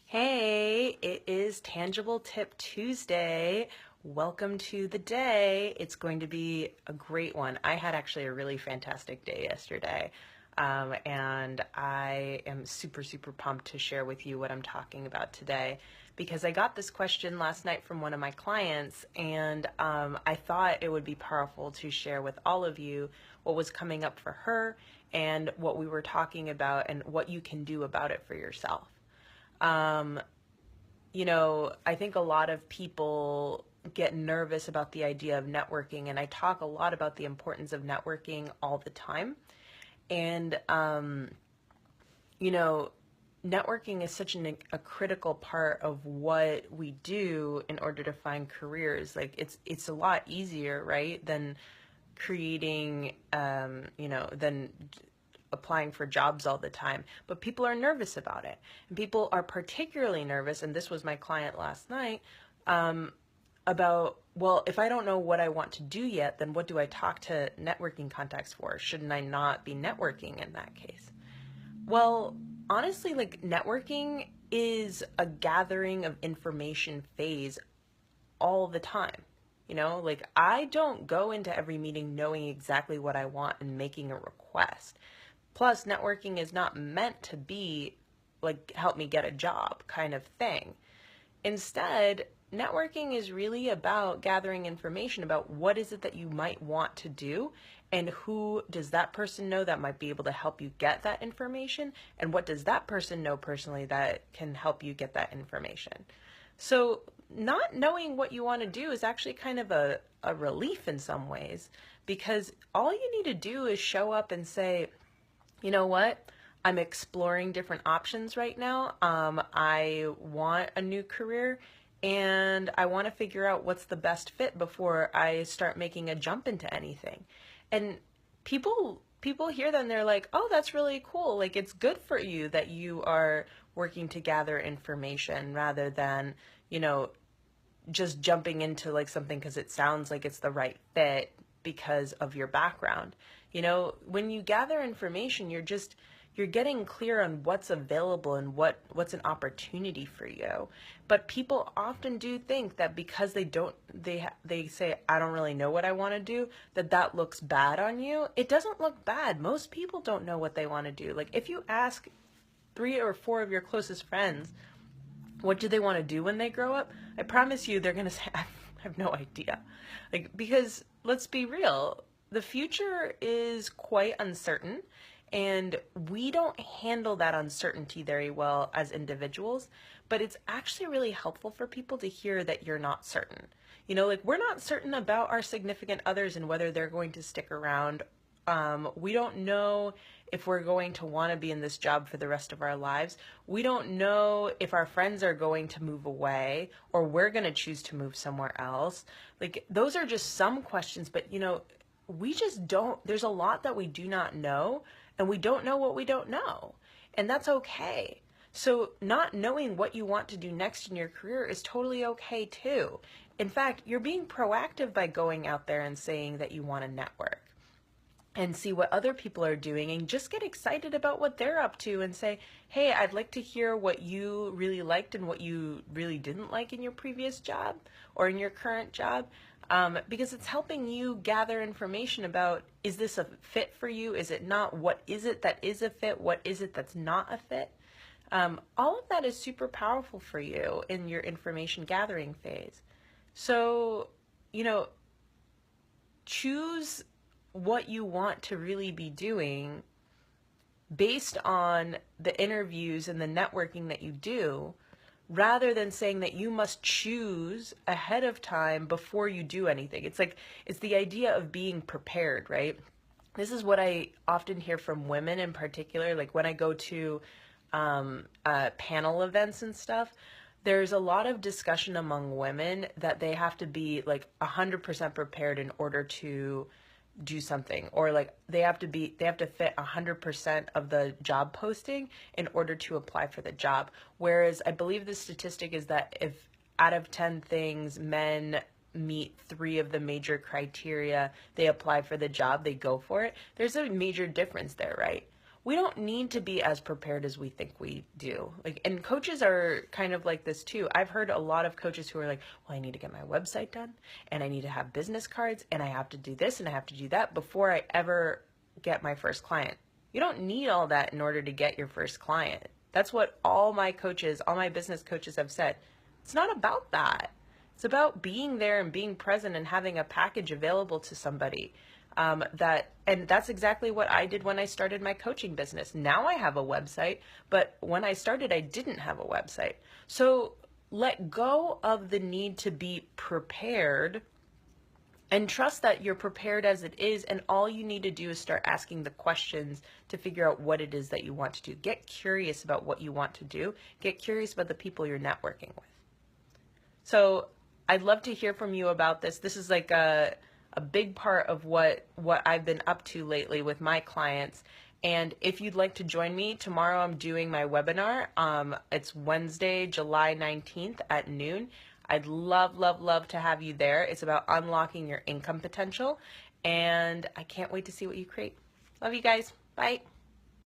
Hey, it is Tangible Tip Tuesday. Welcome to the day. It's going to be a great one. I had actually a really fantastic day yesterday. And I am super, super pumped to share with you what I'm talking about today because I got this question last night from one of my clients, and I thought it would be powerful to share with all of you what was coming up for her and what we were talking about and what you can do about it for yourself. Um, I think a lot of people get nervous about the idea of networking, and I talk a lot about the importance of networking all the time. And, you know, networking is such a critical part of what we do in order to find careers. Like it's a lot easier, right, than creating, than applying for jobs all the time, but people are nervous about it. And people are particularly nervous, and this was my client last night, about, well, if I don't know what I want to do yet, then what do I talk to networking contacts for? Shouldn't I not be networking in that case? Well, honestly, like networking is a gathering of information phase all the time. Like I don't go into every meeting knowing exactly what I want and making a request. Plus, networking is not meant to be like help me get a job kind of thing. Instead, networking is really about gathering information about what is it that you might want to do and who does that person know that might be able to help you get that information, and what does that person know personally that can help you get that information. So not knowing what you want to do is actually kind of a relief in some ways, because all you need to do is show up and say, you know what? I'm exploring different options right now. I want a new career and I want to figure out what's the best fit before I start making a jump into anything. And people hear that and they're like, "Oh, that's really cool. Like it's good for you that you are working to gather information rather than, you know, just jumping into like something because it sounds like it's the right fit because of your background." When you gather information, you're getting clear on what's available and what's an opportunity for you. But people often do think that because they say, "I don't really know what I want to do," that looks bad on you. It doesn't look bad. Most people don't know what they want to do. Like if you ask 3 or 4 of your closest friends, what do they want to do when they grow up? I promise you they're going to say, I have no idea. Like, because let's be real, the future is quite uncertain, and we don't handle that uncertainty very well as individuals, but it's actually really helpful for people to hear that you're not certain. Like we're not certain about our significant others and whether they're going to stick around. We don't know if we're going to want to be in this job for the rest of our lives. We don't know if our friends are going to move away or we're going to choose to move somewhere else. Like, those are just some questions, but we just don't, there's a lot that we do not know, and we don't know what we don't know. And that's okay. So, not knowing what you want to do next in your career is totally okay too. In fact, you're being proactive by going out there and saying that you want to network and see what other people are doing and just get excited about what they're up to and say, "Hey, I'd like to hear what you really liked and what you really didn't like in your previous job or in your current job," because it's helping you gather information about, is this a fit for you? Is it not? What is it that is a fit? What is it that's not a fit? All of that is super powerful for you in your information gathering phase. So, you know, choose what you want to really be doing based on the interviews and the networking that you do, rather than saying that you must choose ahead of time before you do anything. It's the idea of being prepared, right? This is what I often hear from women in particular, like when I go to panel events and stuff. There's a lot of discussion among women that they have to be like 100% prepared in order to do something, or like they have to fit 100% of the job posting in order to apply for the job. Whereas I believe the statistic is that if out of 10 things men meet 3 of the major criteria, they apply for the job, they go for it. There's a major difference there, right? we don't need to be as prepared as we think we do. Like, and coaches are kind of like this too. I've heard a lot of coaches who are like, well, I need to get my website done and I need to have business cards and I have to do this and I have to do that before I ever get my first client. You don't need all that in order to get your first client. That's what all my coaches, all my business coaches have said. It's not about that. It's about being there and being present and having a package available to somebody. And that's exactly what I did when I started my coaching business. Now I have a website, but when I started, I didn't have a website. So let go of the need to be prepared and trust that you're prepared as it is. And all you need to do is start asking the questions to figure out what it is that you want to do. Get curious about what you want to do. Get curious about the people you're networking with. So I'd love to hear from you about this. This is like a big part of what I've been up to lately with my clients. And if you'd like to join me, tomorrow I'm doing my webinar. It's Wednesday, July 19th at noon. I'd love, love, love to have you there. It's about unlocking your income potential. And I can't wait to see what you create. Love you guys. Bye.